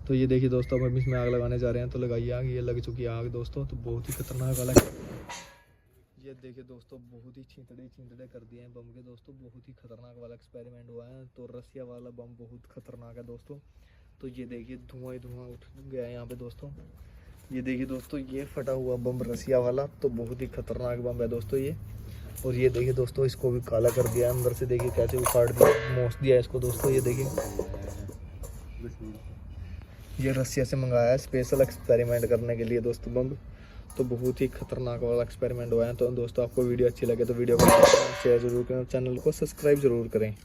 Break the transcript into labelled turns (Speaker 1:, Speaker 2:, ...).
Speaker 1: तो ये देखिए दोस्तों, अब हम इसमें आग लगाने जा रहे हैं। तो लगाइए आग, ये लग चुकी है आग दोस्तों। तो बहुत ही खतरनाक वाला, ये देखिए दोस्तों, बहुत ही छींतड़े कर दिए हैं बम के दोस्तों। बहुत ही खतरनाक वाला एक्सपेरिमेंट हुआ है। तो रसिया वाला बम बहुत खतरनाक है दोस्तों। तो ये देखिए धुआं ही धुआं उठ गया है यहाँ पे दोस्तों। ये देखिए दोस्तों, ये फटा हुआ बम रसिया वाला, तो बहुत ही खतरनाक बम है दोस्तों ये। और ये देखिए दोस्तों, इसको भी काला कर दिया अंदर से। देखिए कैसे उखाड़ दिया, मोस दिया इसको दोस्तों। ये देखिए, ये रसिया से मंगाया है स्पेशल एक्सपेरिमेंट करने के लिए दोस्तों बम। तो बहुत ही खतरनाक वाला एक्सपेरिमेंट हुआ है। तो दोस्तों, आपको वीडियो अच्छी लगे तो वीडियो को शेयर जरूर करें, चैनल को सब्सक्राइब जरूर करें।